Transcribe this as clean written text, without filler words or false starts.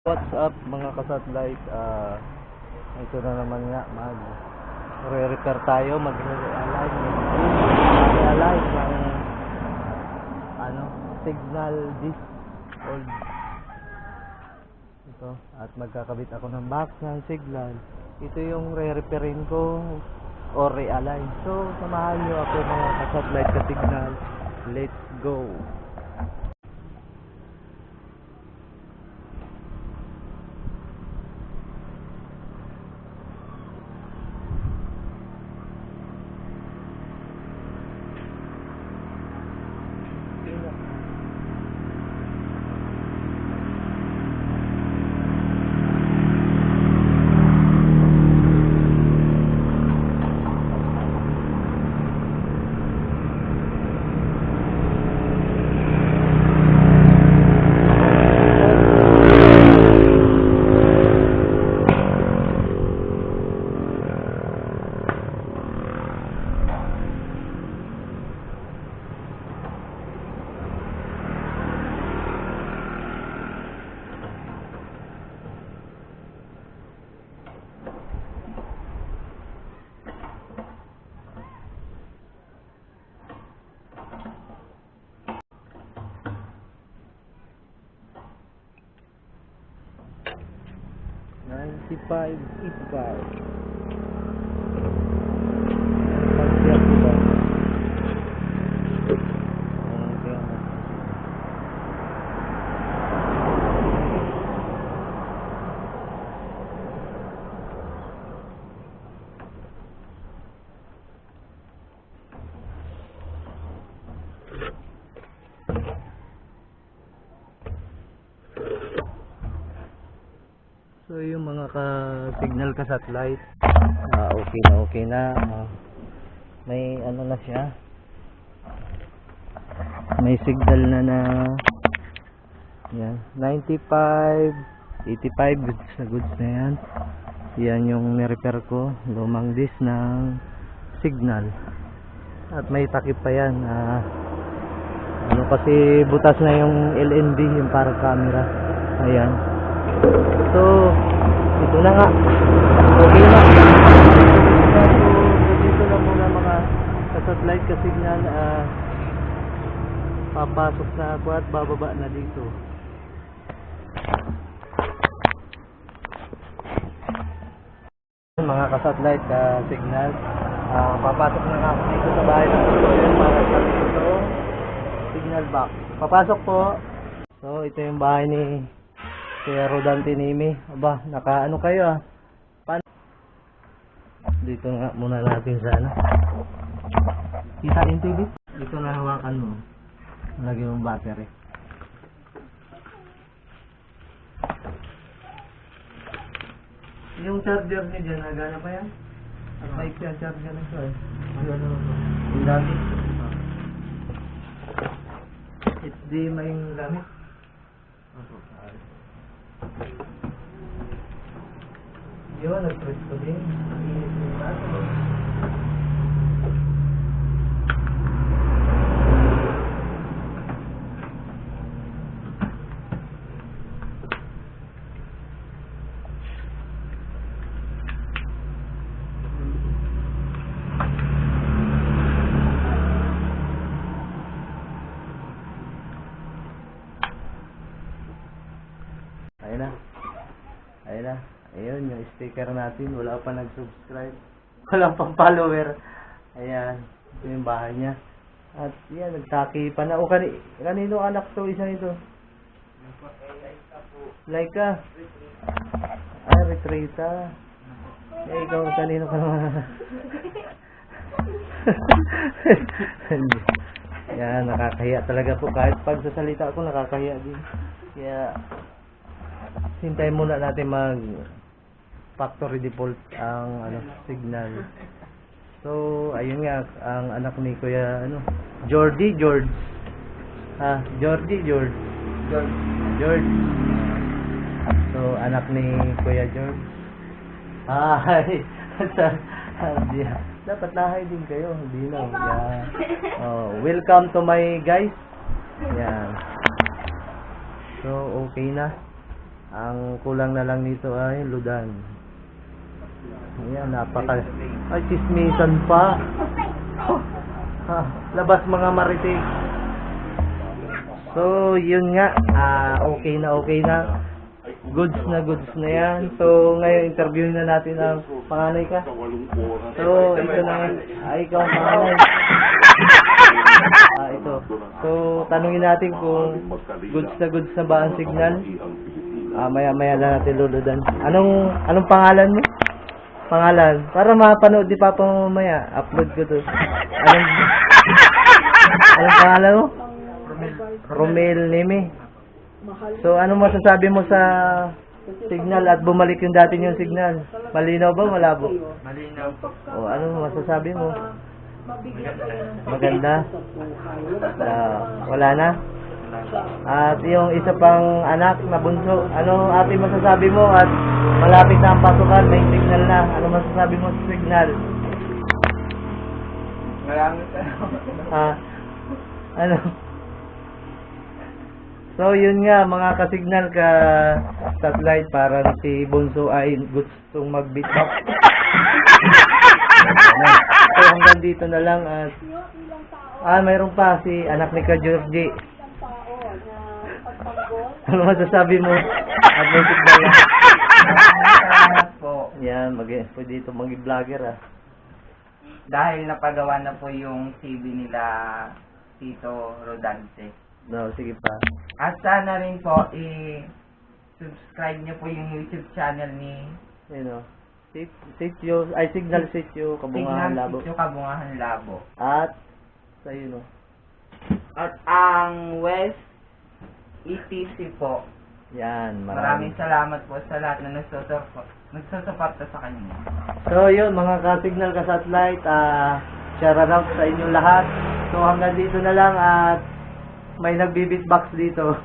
What's up mga ka-satellite? Ito na naman nga, re-repair tayo, mag-realign ng signal disc old ito, at magkakabit ako ng box ng signal. Ito yung re-repairin ko or realign. So samahan nyo ako mga ka-satellite ka-signal. Let's go! $95.85. Pagsiyak ko ba? So yung mga ka-signal ka-satellite, okay na. May ano na siya, may signal na yan, 95, 85 goods na yan. Yan yung ni-repair ko, lumang disc ng signal. At may takip pa yan, kasi butas na yung LNB, yung parang camera. Ayan. So, ito na nga. Okay na. So, dito na muna mga ka-satellite ka-signal. Papasok na ako at bababa na dito. Mga ka-satellite ka-signal. Papasok na nga ako dito sa bahay ng tutorial para sa ito signal box. Papasok po. So, ito yung bahay ni Kuya Rodante Nimi. Aba, nakaano kayo dito nga muna natin sa kita yung TV. Dito na hawakan mo. Lagyan yung battery. Yung charger niya dyan, nagana pa yan? At may charger na ito yung dami. HDMI yung gamit. Yun, nag-press ko din. Ayun na. Ayun yung sticker natin. Wala pa nag-subscribe. Wala pang follower. Ayan. Ito yung bahay niya. At yan, nagtaki pa na. O kanino anak to? Isa ito? Laika. Retreta. Ikaw, kanino ka naman? Yan, nakakahiya talaga po. Kahit pag sasalita ako, nakakahiya din. Kaya hintayin muna natin mag factory default ang signal. So ayun nga ang anak ni Kuya George. So anak ni Kuya George. Hi. Dapat nahay din kayo, hindi na. Yeah. Welcome to my guys. Yan. So okay na. Ang kulang na lang nito ay ludan. Ayan, ay, chismisan pa. Ha, labas mga marites. So, yun nga. Okay na. Goods na yan. So, ngayon interviewin na natin ang panganay ka. So, ito na. Ikaw ang panganay. Ito. So, tanungin natin kung goods na ba ang signal. Maya na natin luludan. Anong pangalan mo? Pangalan. Para mapanood di Papa mamaya. Upload ko to. Anong pangalan mo? Romel Nemi. So, anong masasabi mo sa signal at bumalik yung dati yung signal? Malinaw ba? Malabo? Malinaw. O, ano masasabi mo? Maganda? Wala na? At yung isa pang anak na bunso, ano ate masasabi mo at malapit na ang pasukan, may signal na. Ano masasabi mo sa signal? Maraming salamat. Ano? So yun nga mga ka-signal ka satellite, parang si Bunso ay gustong mag-beatbox. So hanggang dito na lang at mayroon pa si anak ni Ka Georgie. Ano masasabi mo? At may signal na. Salamat po. Yan, pwede ito mag-vlogger Dahil napagawa na po yung CV nila Tito Rodante. No, sige pa. At sana rin po i-subscribe niyo po yung YouTube channel ni Signal Sitio Kabungahan Labo. Sitio Kabungahan Labo. At sa'yo At ang West ETC po. Yan, Maraming salamat po sa lahat na nagsusuporta sa kanya. So yun mga ka-signal ka-satellite, shout out sa inyong lahat. So hanggang dito na lang at may nagbi-beatbox dito.